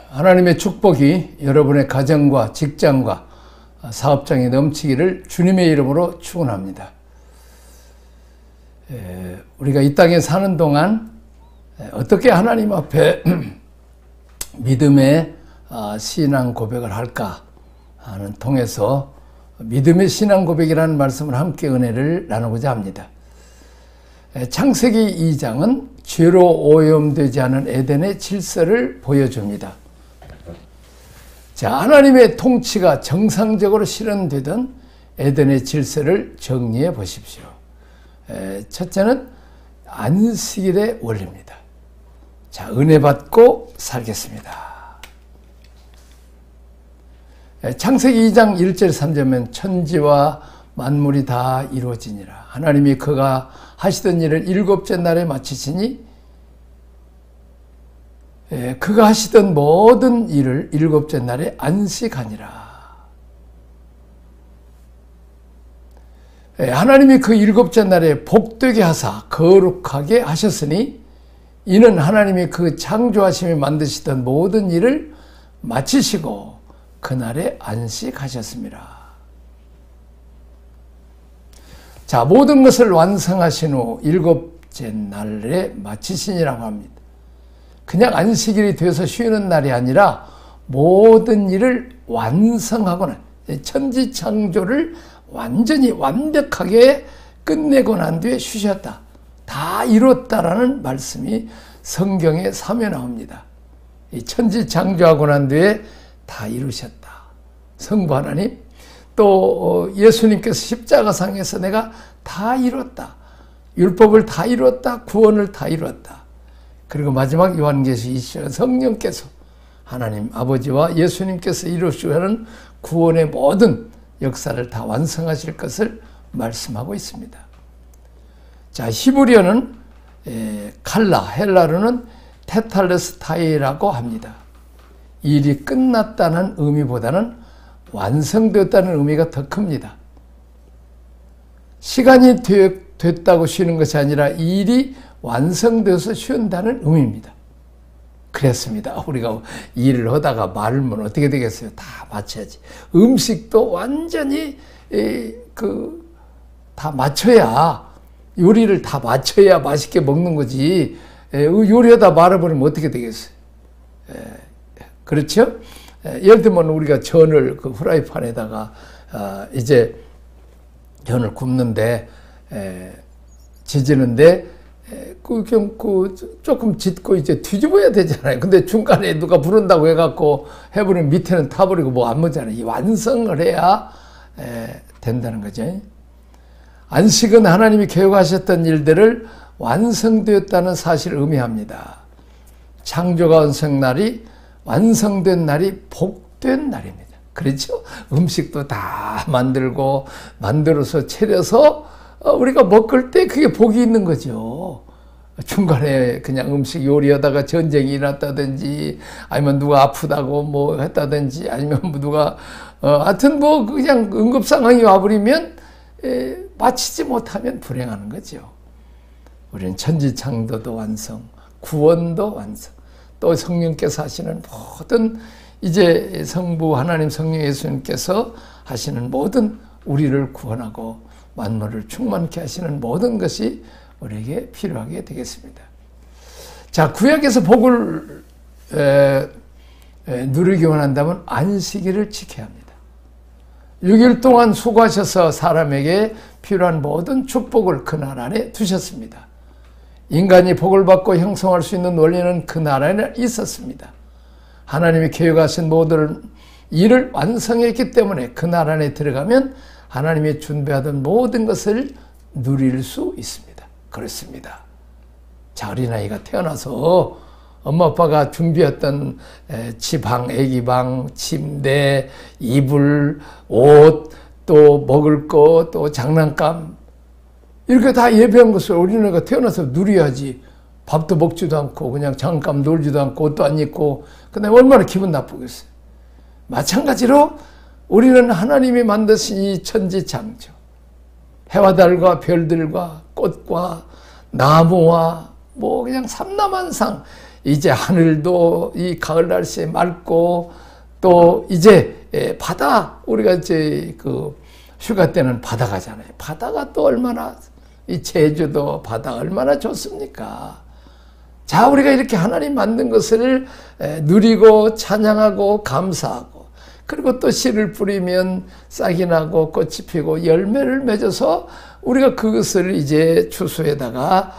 하나님의 축복이 여러분의 가정과 직장과 사업장에 넘치기를 주님의 이름으로 축원합니다. 우리가 이 땅에 사는 동안 어떻게 하나님 앞에 믿음의 신앙 고백을 할까 하는 통해서 믿음의 신앙 고백이라는 말씀을 함께 은혜를 나누고자 합니다. 창세기 2장은 죄로 오염되지 않은 에덴의 질서를 보여줍니다. 자, 하나님의 통치가 정상적으로 실현되던 에덴의 질서를 정리해 보십시오. 첫째는 안식일의 원리입니다. 자, 은혜 받고 살겠습니다. 창세기 2장 1절 3절은 천지와 만물이 다 이루어지니라. 하나님이 그가 하시던 일을 일곱째 날에 마치시니 그가 하시던 모든 일을 일곱째 날에 안식하니라. 하나님이 그 일곱째 날에 복되게 하사 거룩하게 하셨으니 이는 하나님이 그 창조하심이 만드시던 모든 일을 마치시고 그날에 안식하셨습니다. 자, 모든 것을 완성하신 후 일곱째 날에 마치시니라고 합니다. 그냥 안식일이 되어서 쉬는 날이 아니라 모든 일을 완성하거나 천지창조를 완전히 완벽하게 끝내고 난 뒤에 쉬셨다. 다 이뤘다라는 말씀이 성경에 사며 나옵니다. 이 천지창조하고 난 뒤에 다 이루셨다. 성부 하나님, 또 예수님께서 십자가상에서 내가 다 이뤘다. 율법을 다 이뤘다. 구원을 다 이뤘다. 그리고 마지막 요한계시 20장 성령께서 하나님 아버지와 예수님께서 이루시려 하는 구원의 모든 역사를 다 완성하실 것을 말씀하고 있습니다. 자, 히브리어는 칼라, 헬라어는 테탈레스타이라고 합니다. 일이 끝났다는 의미보다는 완성되었다는 의미가 더 큽니다. 시간이 됐다고 쉬는 것이 아니라 일이 완성되어서 쉰다는 의미입니다. 그랬습니다. 우리가 일을 하다가 말면 어떻게 되겠어요? 다 맞춰야지. 음식도 완전히 다 맞춰야, 요리를 다 맞춰야 맛있게 먹는 거지. 요리하다 말아버리면 어떻게 되겠어요? 그렇죠? 예를 들면 우리가 전을 그 후라이팬에다가 이제 전을 굽는데 지지는데 조금 짓고 이제 뒤집어야 되잖아요. 근데 중간에 누가 부른다고 해갖고 해버리면 밑에는 타버리고 뭐 안 먹잖아요. 이 완성을 해야 된다는 거죠. 안식은 하나님이 계획하셨던 일들을 완성되었다는 사실을 의미합니다. 창조가 완성된 날이 복된 날입니다. 그렇죠? 음식도 다 만들어서 차려서 우리가 먹을 때 그게 복이 있는 거죠. 중간에 그냥 음식 요리하다가 전쟁이 일어났다든지 아니면 누가 아프다고 뭐 했다든지 아니면 누가 하여튼 뭐 그냥 응급 상황이 와버리면 마치지 못하면 불행하는 거죠. 우리는 천지창조도 완성, 구원도 완성, 또 성령께서 하시는 모든 이제 성부 하나님 성령 예수님께서 하시는 모든 우리를 구원하고 만물을 충만케 하시는 모든 것이 우리에게 필요하게 되겠습니다. 자, 구약에서 복을 누리기 원한다면 안식일을 지켜야 합니다. 6일 동안 수고하셔서 사람에게 필요한 모든 축복을 그날 안에 두셨습니다. 인간이 복을 받고 형성할 수 있는 원리는 그날 안에 있었습니다. 하나님이 계획하신 모든 일을 완성했기 때문에 그날 안에 들어가면 하나님이 준비하던 모든 것을 누릴 수 있습니다. 그렇습니다. 자, 어린아이가 태어나서 엄마 아빠가 준비했던 지방, 애기방, 침대, 이불, 옷, 또 먹을 것, 또 장난감 이렇게 다 예배한 것을 어린아이가 태어나서 누려야지. 밥도 먹지도 않고 그냥 잠깐 놀지도 않고 옷도 안 입고 그다음에 얼마나 기분 나쁘겠어요. 마찬가지로 우리는 하나님이 만드신 이 천지창조, 해와 달과 별들과 꽃과 나무와 뭐 그냥 삼라만상 이제 하늘도 이 가을 날씨에 맑고 또 이제 바다 우리가 이제 그 휴가 때는 바다 가잖아요. 바다가 또 얼마나 이 제주도 바다 얼마나 좋습니까? 자, 우리가 이렇게 하나님 만든 것을 누리고 찬양하고 감사하고 그리고 또 씨를 뿌리면 싹이 나고 꽃이 피고 열매를 맺어서 우리가 그것을 이제 추수에다가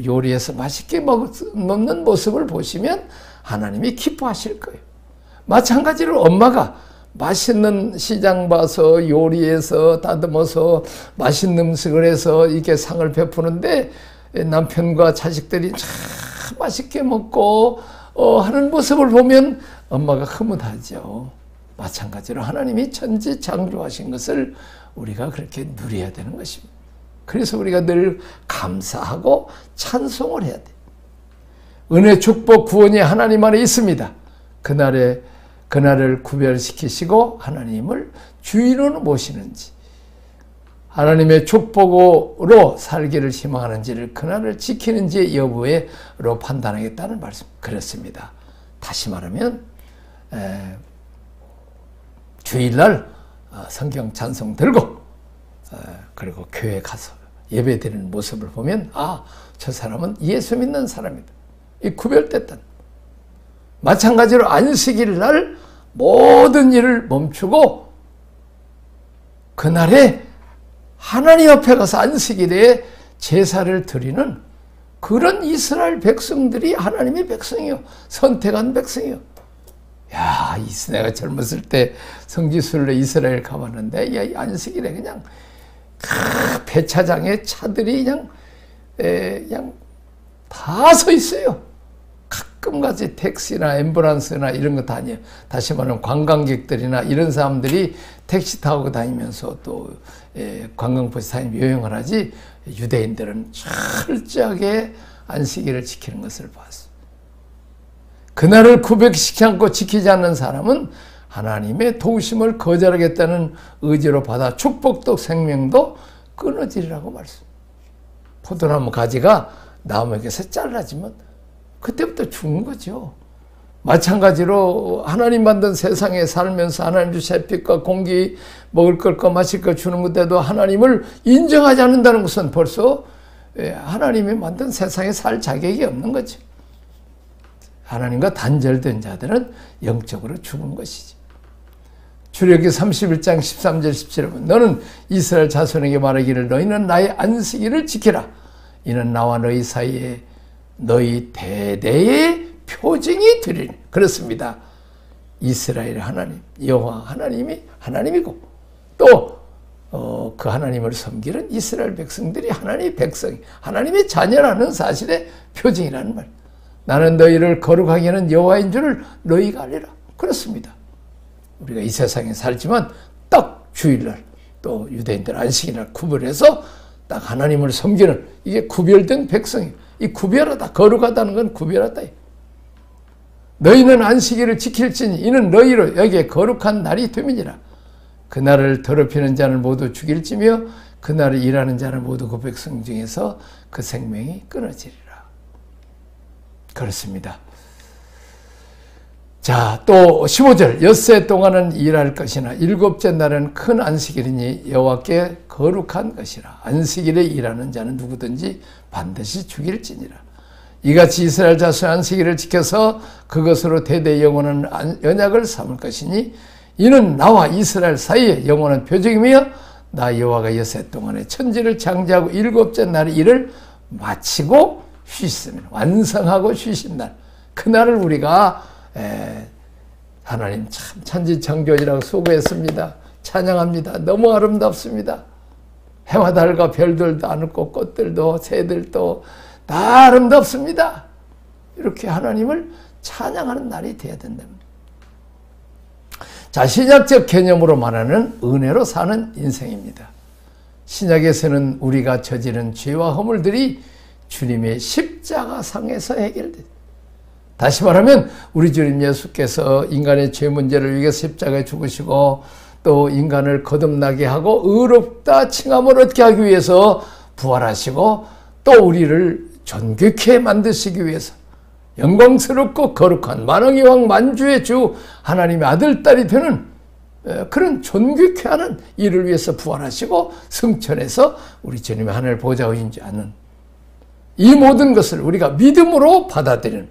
요리해서 맛있게 먹는 모습을 보시면 하나님이 기뻐하실 거예요. 마찬가지로 엄마가 맛있는 시장 봐서 요리해서 다듬어서 맛있는 음식을 해서 이렇게 상을 베푸는데 남편과 자식들이 참 맛있게 먹고 하는 모습을 보면 엄마가 흐뭇하죠. 마찬가지로 하나님이 천지 창조하신 것을 우리가 그렇게 누려야 되는 것입니다. 그래서 우리가 늘 감사하고 찬송을 해야 돼. 은혜, 축복, 구원이 하나님 안에 있습니다. 그날을 구별시키시고 하나님을 주인으로 모시는지 하나님의 축복으로 살기를 희망하는지를 그날을 지키는지 여부로 판단하겠다는 말씀. 그렇습니다. 다시 말하면 주일날 성경 찬송 들고 그리고 교회 가서 예배드리는 모습을 보면 저 사람은 예수 믿는 사람이다. 이 구별됐다. 마찬가지로 안식일 날 모든 일을 멈추고 그날에 하나님 앞에 가서 안식일에 제사를 드리는 그런 이스라엘 백성들이 하나님의 백성이요. 선택한 백성이요. 야, 내가 젊었을 때 성지순례 이스라엘 가봤는데 안식일에 그냥 배차장에 차들이 그냥 다 서 있어요. 가끔가지 택시나 앰뷸런스나 이런 거 다녀요. 다시 말하면 관광객들이나 이런 사람들이 택시 타고 다니면서 또 관광버스 다니며 여행을 하지 유대인들은 철저하게 안식일을 지키는 것을 봤어요. 그날을 구별시키지 않고 지키지 않는 사람은 하나님의 도우심을 거절하겠다는 의지로 받아 축복도 생명도 끊어지리라고 말씀. 포도나무 가지가 나무에게서 잘라지면 그때부터 죽은 거죠. 마찬가지로 하나님 만든 세상에 살면서 하나님 주신 햇빛과 공기, 먹을 것과 마실 것 주는 것에도 하나님을 인정하지 않는다는 것은 벌써 하나님이 만든 세상에 살 자격이 없는 거죠. 하나님과 단절된 자들은 영적으로 죽은 것이죠. 출애굽기 31장 13절 17절 너는 이스라엘 자손에게 말하기를 너희는 나의 안식일을 지키라. 이는 나와 너희 사이에 너희 대대의 표징이 되리니. 그렇습니다. 이스라엘의 하나님 여호와 하나님이 하나님이고 또 그 하나님을 섬기는 이스라엘 백성들이 하나님의 백성이 하나님의 자녀라는 사실의 표징이라는 말. 나는 너희를 거룩하게 하는 여호와인 줄을 너희가 알리라. 그렇습니다. 우리가 이 세상에 살지만 딱 주일날 또 유대인들 안식일날 구별해서 딱 하나님을 섬기는 이게 구별된 백성이에요. 이 구별하다, 거룩하다는 건 구별하다. 너희는 안식일을 지킬지니 이는 너희로 여기에 거룩한 날이 됨이니라. 그날을 더럽히는 자는 모두 죽일지며 그날을 일하는 자는 모두 그 백성 중에서 그 생명이 끊어지리라. 그렇습니다. 자, 또 15절 엿새 동안은 일할 것이나 일곱째 날은 큰 안식일이니 여호와께 거룩한 것이라. 안식일에 일하는 자는 누구든지 반드시 죽일지니라. 이같이 이스라엘 자손의 안식일을 지켜서 그것으로 대대 영원한 언약을 삼을 것이니 이는 나와 이스라엘 사이에 영원한 표적이며 나 여호와가 엿새 동안에 천지를 창조하고 일곱째 날의 일을 마치고 쉬십니다. 완성하고 쉬신 날. 그날을 우리가 하나님 참 천지창조주라고 수고했습니다. 찬양합니다. 너무 아름답습니다. 해와 달과 별들도 아름답고 꽃들도 새들도 다 아름답습니다. 이렇게 하나님을 찬양하는 날이 되어야 된답니다. 자, 신약적 개념으로 말하는 은혜로 사는 인생입니다. 신약에서는 우리가 저지른 죄와 허물들이 주님의 십자가상에서 해결돼요. 다시 말하면 우리 주님 예수께서 인간의 죄 문제를 위해 십자가에 죽으시고 또 인간을 거듭나게 하고 의롭다 칭함을 얻게 하기 위해서 부활하시고 또 우리를 존귀케 만드시기 위해서 영광스럽고 거룩한 만왕의 왕 만주의 주 하나님의 아들, 딸이 되는 그런 존귀케 하는 일을 위해서 부활하시고 승천해서 우리 주님의 하늘 보좌에 앉는 이 모든 것을 우리가 믿음으로 받아들이는,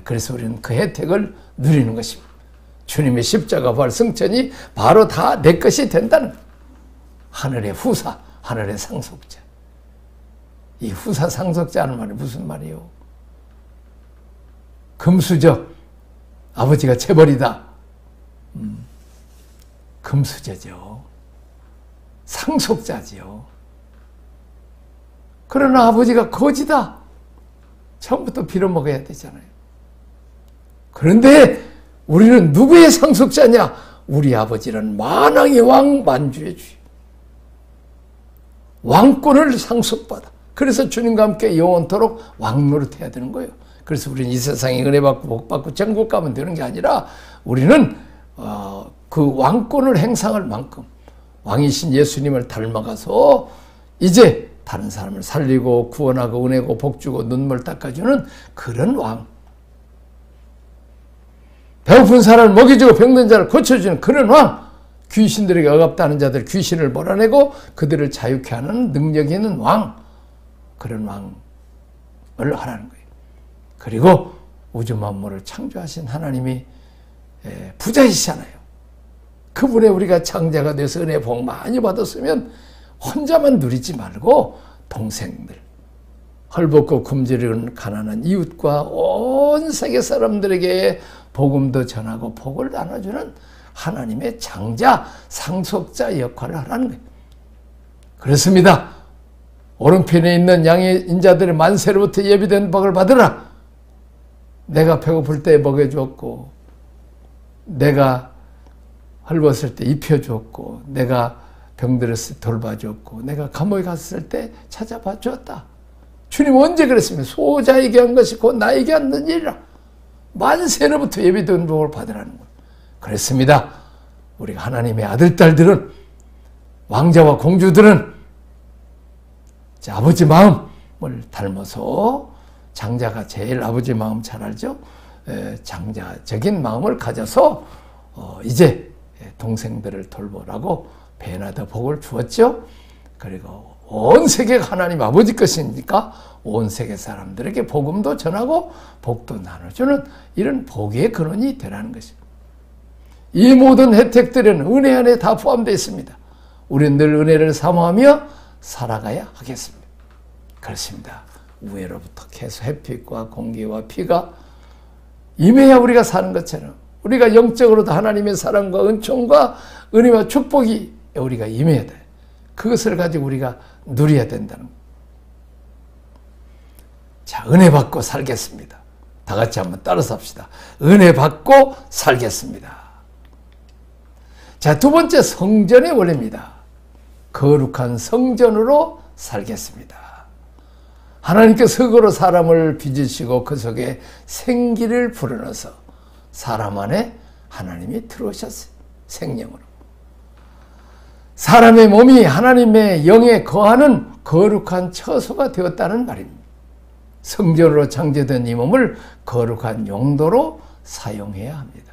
그래서 우리는 그 혜택을 누리는 것입니다. 주님의 십자가 부활 승천이 바로 다 내 것이 된다는 거예요. 하늘의 후사, 하늘의 상속자. 이 후사 상속자는 말이 무슨 말이에요? 금수저, 아버지가 재벌이다. 금수저죠. 상속자지요. 그러나 아버지가 거지다. 처음부터 빌어먹어야 되잖아요. 그런데 우리는 누구의 상속자냐? 우리 아버지는 만왕의 왕 만주의 주. 왕권을 상속받아. 그래서 주님과 함께 영원토록 왕노릇해야 되는 거예요. 그래서 우리는 이 세상에 은혜받고 복받고 천국 가면 되는 게 아니라 우리는 그 왕권을 행사할 만큼 왕이신 예수님을 닮아가서 이제 다른 사람을 살리고 구원하고 은혜고 복주고 눈물 닦아주는 그런 왕. 배고픈 사람을 먹여주고 병든 자를 고쳐주는 그런 왕. 귀신들에게 억압다는 자들 귀신을 몰아내고 그들을 자유케 하는 능력 있는 왕. 그런 왕을 하라는 거예요. 그리고 우주 만물을 창조하신 하나님이 부자이시잖아요. 그분의 우리가 창자가 돼서 은혜 복 많이 받았으면 혼자만 누리지 말고 동생들, 헐벗고 굶주리는 가난한 이웃과 온 세계 사람들에게 복음도 전하고 복을 나눠주는 하나님의 창자, 상속자 역할을 하라는 거예요. 그렇습니다. 오른편에 있는 양의 인자들의 만세로부터 예비된 복을 받으라. 내가 배고플 때 먹여주었고, 내가 헐벗을 때 입혀주었고, 내가 병들었을 때 돌봐주었고, 내가 감옥에 갔을 때 찾아봐 주었다. 주님 언제 그랬습니까? 소자에게 한 것이 곧 나에게 하는 일이라. 만세로부터 예비된 복을 받으라는 거예요. 그랬습니다. 우리가 하나님의 아들, 딸들은, 왕자와 공주들은 아버지 마음을 닮아서, 장자가 제일 아버지 마음 잘 알죠? 장자적인 마음을 가져서 이제 동생들을 돌보라고 배나더 복을 주었죠. 그리고 온 세계가 하나님 아버지 것이니까 온 세계 사람들에게 복음도 전하고 복도 나눠주는 이런 복의 근원이 되라는 것입니다. 이 모든 혜택들은 은혜 안에 다 포함되어 있습니다. 우리는 늘 은혜를 사모하며 살아가야 하겠습니다. 그렇습니다. 위로부터 계속 햇빛과 공기와 피가 임해야 우리가 사는 것처럼 우리가 영적으로도 하나님의 사랑과 은총과 은혜와 축복이 우리가 임해야 돼. 그것을 가지고 우리가 누려야 된다는 거예요. 자, 은혜 받고 살겠습니다. 다 같이 한번 따라서 합시다. 은혜 받고 살겠습니다. 자, 두 번째 성전의 원리입니다. 거룩한 성전으로 살겠습니다. 하나님께서 흙으로 사람을 빚으시고 그 속에 생기를 불어넣어서 사람 안에 하나님이 들어오셨어요. 생명으로. 사람의 몸이 하나님의 영에 거하는 거룩한 처소가 되었다는 말입니다. 성전으로 창조된 이 몸을 거룩한 용도로 사용해야 합니다.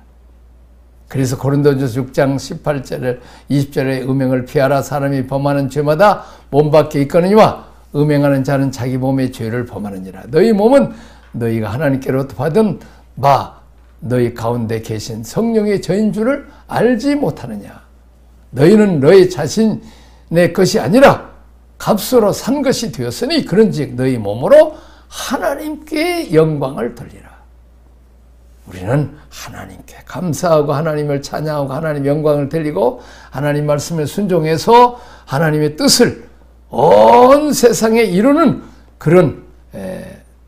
그래서 고린도전서 6장 18절 20절에 음행을 피하라. 사람이 범하는 죄마다 몸 밖에 있거니와 음행하는 자는 자기 몸의 죄를 범하느니라. 너희 몸은 너희가 하나님께로부터 받은 바 너희 가운데 계신 성령의 저인 줄을 알지 못하느냐. 너희는 너희 자신의 것이 아니라 값으로 산 것이 되었으니 그런즉 너희 몸으로 하나님께 영광을 돌리라. 우리는 하나님께 감사하고 하나님을 찬양하고 하나님 영광을 돌리고 하나님 말씀에 순종해서 하나님의 뜻을 온 세상에 이루는 그런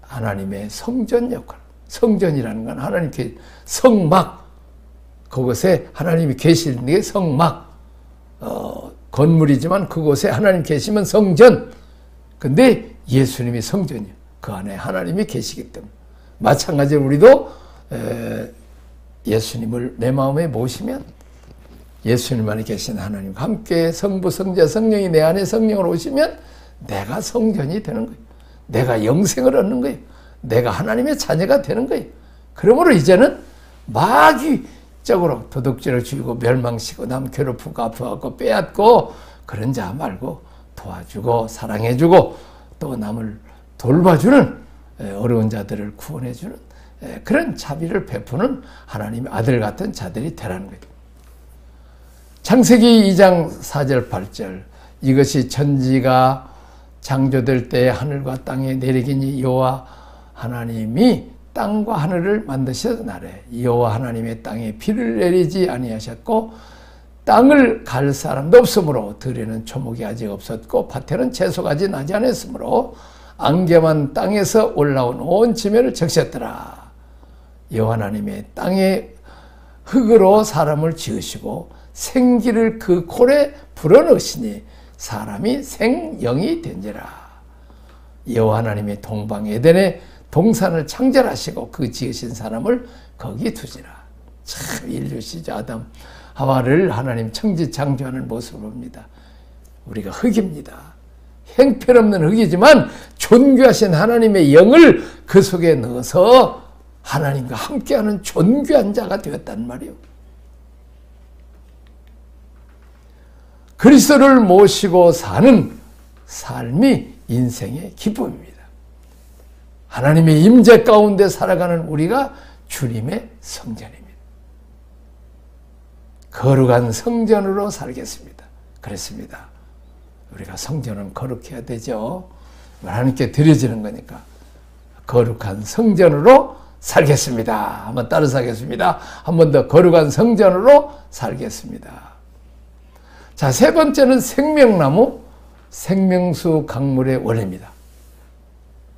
하나님의 성전 역할. 성전이라는 건 하나님께 성막, 그곳에 하나님이 계시는 게 성막, 건물이지만 그곳에 하나님 계시면 성전. 근데 예수님이 성전이에요. 그 안에 하나님이 계시기 때문에. 마찬가지로 우리도 예수님을 내 마음에 모시면 예수님 안에 계신 하나님과 함께 성부, 성자, 성령이 내 안에 성령으로 오시면 내가 성전이 되는 거예요. 내가 영생을 얻는 거예요. 내가 하나님의 자녀가 되는 거예요. 그러므로 이제는 마귀적으로 도둑질을 죽이고 멸망시키고 남 괴롭히고 아프고 빼앗고 그런 자 말고 도와주고 사랑해주고 또 남을 돌봐주는 어려운 자들을 구원해주는 그런 자비를 베푸는 하나님의 아들 같은 자들이 되라는 거예요. 창세기 2장 4절 8절 이것이 천지가 창조될 때 하늘과 땅에 내리기니 여호와 하나님이 땅과 하늘을 만드시던 날에 여호와 하나님의 땅에 비를 내리지 아니하셨고 땅을 갈 사람도 없으므로 들에는 초목이 아직 없었고 밭에는 채소가 아직 나지 않았으므로 안개만 땅에서 올라온 온 지면을 적셨더라. 여호와 하나님의 땅에 흙으로 사람을 지으시고 생기를 그 콜에 불어넣으시니 사람이 생영이 된지라. 여호와 하나님의 동방 에덴에 동산을 창절하시고 그 지으신 사람을 거기 두지라. 참 인류 시조 아담 하와를 하나님 청지 창조하는 모습을 봅니다. 우리가 흙입니다. 형편없는 흙이지만 존귀하신 하나님의 영을 그 속에 넣어서 하나님과 함께하는 존귀한 자가 되었단 말이에요. 그리스도를 모시고 사는 삶이 인생의 기쁨입니다. 하나님의 임재 가운데 살아가는 우리가 주님의 성전입니다. 거룩한 성전으로 살겠습니다. 그랬습니다. 우리가 성전은 거룩해야 되죠. 하나님께 드려지는 거니까 거룩한 성전으로 살겠습니다. 한번 따라서 하겠습니다. 한 번 더 거룩한 성전으로 살겠습니다. 자, 세 번째는 생명나무, 생명수 강물의 원리입니다.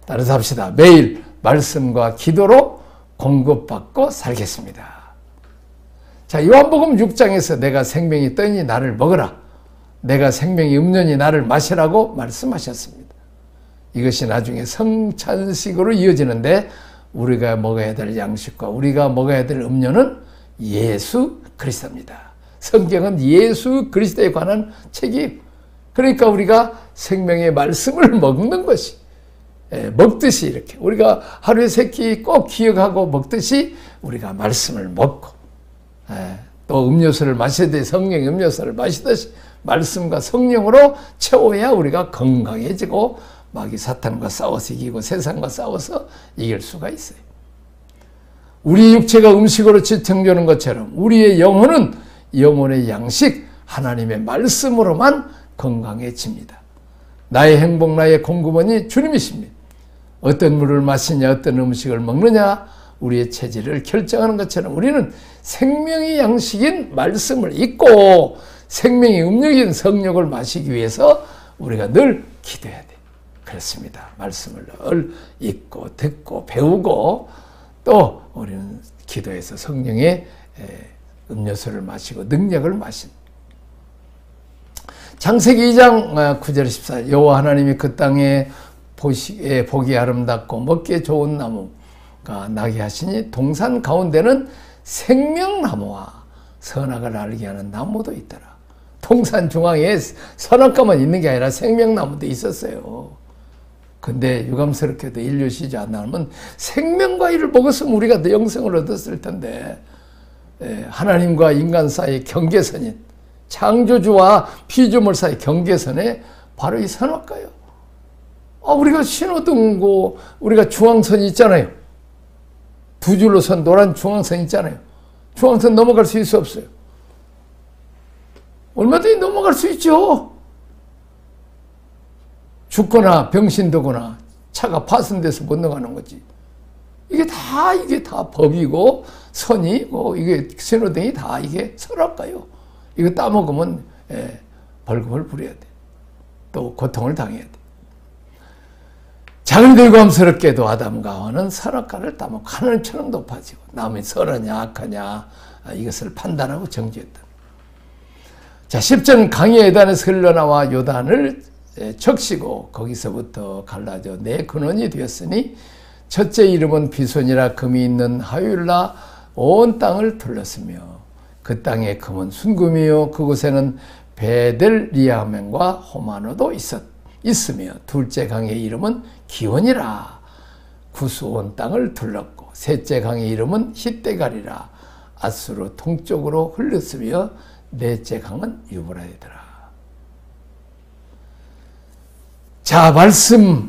따라서 합시다. 매일 말씀과 기도로 공급받고 살겠습니다. 자, 요한복음 6장에서 내가 생명이 떠니 나를 먹으라. 내가 생명이 음료니 나를 마시라고 말씀하셨습니다. 이것이 나중에 성찬식으로 이어지는데 우리가 먹어야 될 양식과 우리가 먹어야 될 음료는 예수 그리스도입니다. 성경은 예수 그리스도에 관한 책이 그러니까 우리가 생명의 말씀을 먹는 것이 먹듯이 이렇게 우리가 하루에 3끼 꼭 기억하고 먹듯이 우리가 말씀을 먹고 또 음료수를 마셔야 돼. 성령의 음료수를 마시듯이 말씀과 성령으로 채워야 우리가 건강해지고 마귀 사탄과 싸워서 이기고 세상과 싸워서 이길 수가 있어요. 우리 육체가 음식으로 지탱되는 것처럼 우리의 영혼은 영혼의 양식 하나님의 말씀으로만 건강해집니다. 나의 행복 나의 공급원이 주님이십니다. 어떤 물을 마시냐 어떤 음식을 먹느냐 우리의 체질을 결정하는 것처럼 우리는 생명의 양식인 말씀을 잊고 생명의 음료인 성령을 마시기 위해서 우리가 늘 기도해야 돼. 그렇습니다. 말씀을 늘 읽고 듣고 배우고 또 우리는 기도해서 성령의 음료수를 마시고 능력을 마신 창세기 2장 9절 14절 여호와 하나님이 그 땅에 보기 아름답고 먹기에 좋은 나무가 나게 하시니 동산 가운데는 생명나무와 선악을 알게 하는 나무도 있더라. 동산 중앙에 선악과만 있는 게 아니라 생명나무도 있었어요. 근데 유감스럽게도 인류 시조 안 나오면 생명과일을 먹었으면 우리가 더 영생을 얻었을 텐데 하나님과 인간 사이의 경계선인 창조주와 피조물 사이의 경계선에 바로 이 선악과예요. 우리가 신호등고 우리가 중앙선이 있잖아요. 두 줄로 선 노란 중앙선 있잖아요. 중앙선 넘어갈 수 있어 없어요? 얼마든지 넘어갈 수 있죠. 죽거나 병신되거나 차가 파손돼서 못 나가는 거지. 이게 다 법이고 선이고 이게 신호등이 다 이게 선악과요. 이거 따먹으면 벌금을 부려야 돼. 또 고통을 당해야 돼. 작은데 유감스럽게도 아담과 하와는 선악과를 따먹고 하늘처럼 높아지고 남이 선하냐 악하냐 이것을 판단하고 정죄했다. 자, 10전 강의 에단에서 흘러나와 요단을 적시고 거기서부터 갈라져 내 근원이 되었으니 첫째 이름은 비손이라 금이 있는 하윌라 온 땅을 둘렀으며 그 땅의 금은 순금이요 그곳에는 베델리아멘과 호마노도 있으며 둘째 강의 이름은 기원이라 구수온 땅을 둘렀고 셋째 강의 이름은 히데갈이라. 아수르 동쪽으로 흘렀으며 넷째 강은 유브라데더라. 자,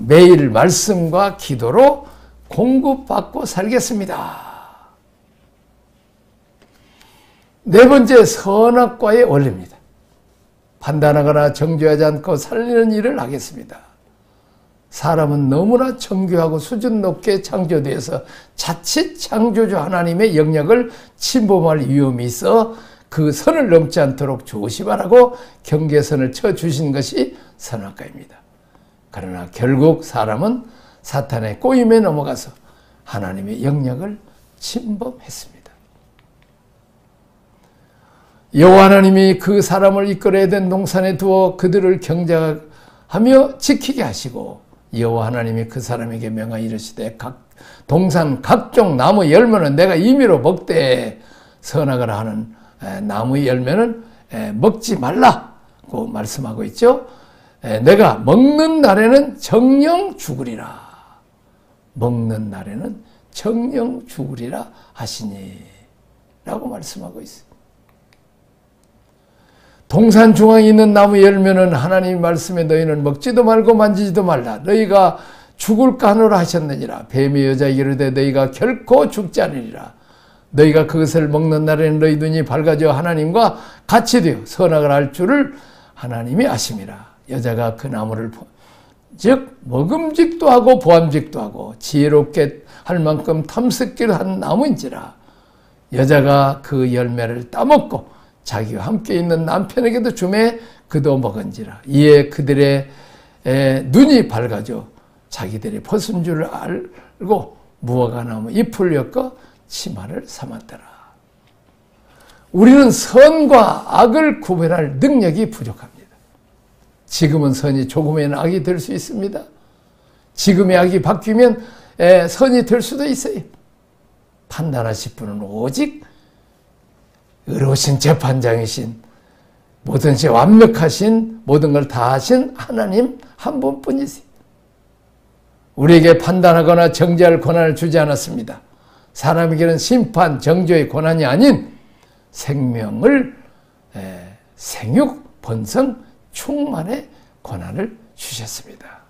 매일 말씀과 기도로 공급받고 살겠습니다. 네 번째, 선악과의 원리입니다. 판단하거나 정죄하지 않고 살리는 일을 하겠습니다. 사람은 너무나 정교하고 수준 높게 창조되어서 자칫 창조주 하나님의 영역을 침범할 위험이 있어 그 선을 넘지 않도록 조심하라고 경계선을 쳐주신 것이 선악과입니다. 그러나 결국 사람은 사탄의 꼬임에 넘어가서 하나님의 영역을 침범했습니다. 여호와 하나님이 그 사람을 이끌어야 된 동산에 두어 그들을 경작하며 지키게 하시고 여호와 하나님이 그 사람에게 명하여 이르시되 동산 각종 나무 열매는 내가 임의로 먹되 선악을 하는 나무의 열매는 먹지 말라고 말씀하고 있죠. 내가 먹는 날에는 정령 죽으리라. 먹는 날에는 정령 죽으리라 하시니 라고 말씀하고 있어요. 동산 중앙에 있는 나무 열매는 하나님 말씀에 너희는 먹지도 말고 만지지도 말라. 너희가 죽을까 하노라 하셨느니라. 뱀의 여자에게 이르되 너희가 결코 죽지 않으리라. 너희가 그것을 먹는 날에는 너희 눈이 밝아져 하나님과 같이 되어 선악을 알 줄을 하나님이 아심이라. 여자가 그 나무를 즉 먹음직도 하고 보암직도 하고 지혜롭게 할 만큼 탐스기로 한 나무인지라. 여자가 그 열매를 따먹고 자기와 함께 있는 남편에게도 주매 그도 먹은지라. 이에 그들의 눈이 밝아져 자기들이 벗은 줄을 알고 무화과 나무 잎을 엮어 치마를 삼았더라. 우리는 선과 악을 구별할 능력이 부족합니다. 지금은 선이 조금에는 악이 될 수 있습니다. 지금의 악이 바뀌면 선이 될 수도 있어요. 판단하실 분은 오직 의로우신 재판장이신 모든 시 완벽하신 모든 걸 다 하신 하나님 한 분뿐이세요. 우리에게 판단하거나 정죄할 권한을 주지 않았습니다. 사람에게는 심판, 정죄의 권한이 아닌 생명을 생육, 번성, 충만의 권한을 주셨습니다.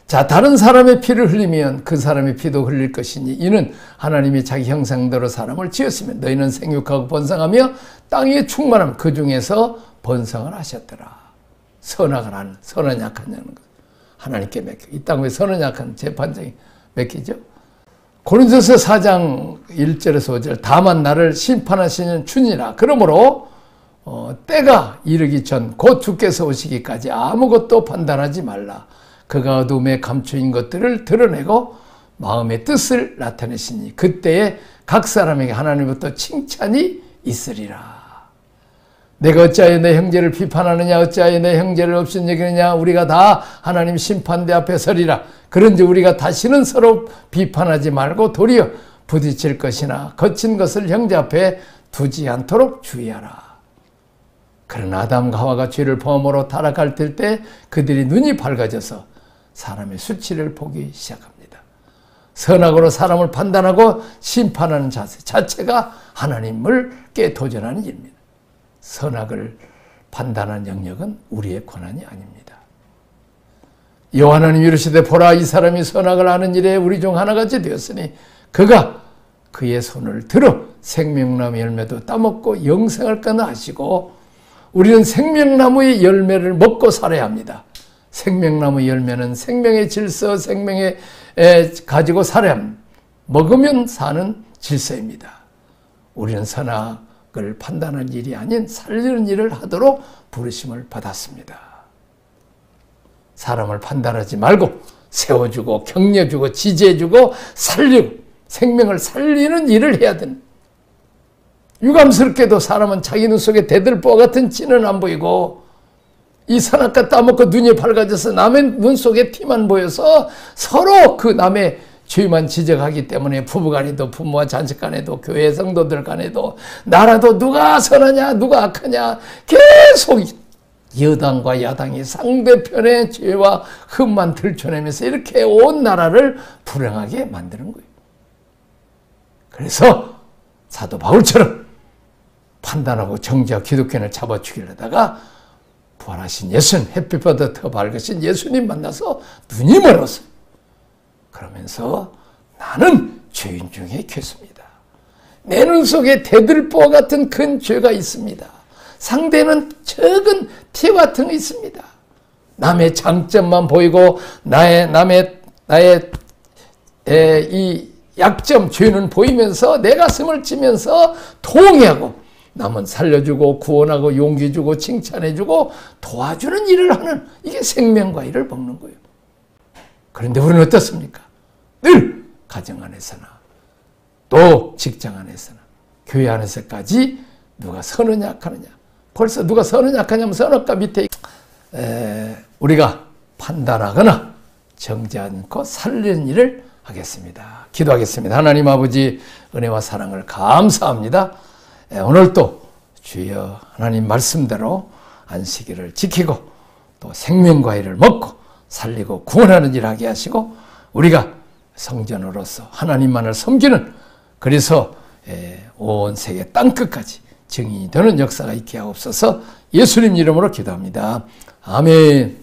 자, 다른 사람의 피를 흘리면 그 사람의 피도 흘릴 것이니 이는 하나님이 자기 형상대로 사람을 지었으면 너희는 생육하고 번성하며 땅에 충만하면 그 중에서 번성을 하셨더라. 선악을 하는, 선은 약하냐는 것. 하나님께 맡겨. 이 땅에 선은 약한 재판장이 맡기죠. 고린도서 4장 1절에서 5절 다만 나를 심판하시는 주니라. 그러므로 때가 이르기 전 곧 주께서 오시기까지 아무것도 판단하지 말라. 그가 어둠에 감추인 것들을 드러내고 마음의 뜻을 나타내시니 그때에 각 사람에게 하나님부터 칭찬이 있으리라. 내가 어찌하여 내 형제를 비판하느냐 어찌하여 내 형제를 업신여기느냐 우리가 다 하나님 심판대 앞에 서리라. 그런지 우리가 다시는 서로 비판하지 말고 도리어 부딪힐 것이나 거친 것을 형제 앞에 두지 않도록 주의하라. 그러나 아담과 하와가 죄를 범함으로 타락할 때 그들이 눈이 밝아져서 사람의 수치를 보기 시작합니다. 선악으로 사람을 판단하고 심판하는 자세 자체가 하나님을께 도전하는 일입니다. 선악을 판단하는 영역은 우리의 권한이 아닙니다. 여호와 하나님이 이르시되 보라 이 사람이 선악을 하는 일에 우리 중 하나같이 되었으니 그가 그의 손을 들어 생명나무 열매도 따먹고 영생을 거나 하시고 우리는 생명나무의 열매를 먹고 살아야 합니다. 생명나무 열매는 생명의 질서, 생명에 가지고 살아야 합니다. 먹으면 사는 질서입니다. 우리는 선악을 판단하는 일이 아닌 살리는 일을 하도록 부르심을 받았습니다. 사람을 판단하지 말고 세워주고 격려주고 지지해주고 살리고 생명을 살리는 일을 해야 됩니다. 유감스럽게도 사람은 자기 눈 속에 대들보와 같은 찌는 안 보이고 이 선악과 따먹고 눈이 밝아져서 남의 눈 속에 티만 보여서 서로 그 남의 죄만 지적하기 때문에 부부간에도 부모와 자식간에도 교회 성도들 간에도 나라도 누가 선하냐 누가 악하냐 계속 여당과 야당이 상대편의 죄와 흠만 들춰내면서 이렇게 온 나라를 불행하게 만드는 거예요. 그래서 사도 바울처럼 판단하고 정죄하고 기독교인을 잡아 죽이려다가 부활하신 예수님, 햇빛보다 더 밝으신 예수님 만나서 눈이 멀었어요. 그러면서 나는 죄인 중에 괴수입니다. 내 눈 속에 대들보와 같은 큰 죄가 있습니다. 상대는 적은 티 같은 거 있습니다. 남의 장점만 보이고 나의 이 약점, 죄는 보이면서 내 가슴을 찌면서 통회하고 남은 살려주고 구원하고 용기 주고 칭찬해주고 도와주는 일을 하는, 이게 생명과 일을 먹는 거예요. 그런데 우리는 어떻습니까? 늘 가정 안에서나 또 직장 안에서나 교회 안에서까지 누가 선을 약하느냐. 벌써 누가 선을 약하냐면 선악과 밑에 우리가 판단하거나 정지 않고 살리는 일을 하겠습니다. 기도하겠습니다. 하나님 아버지, 은혜와 사랑을 감사합니다. 오늘도 주여 하나님 말씀대로 안식일을 지키고 또 생명과 일을 먹고 살리고 구원하는 일을 하게 하시고 우리가 성전으로서 하나님만을 섬기는, 그래서 온 세계 땅끝까지 증인이 되는 역사가 있게 하옵소서. 예수님 이름으로 기도합니다. 아멘.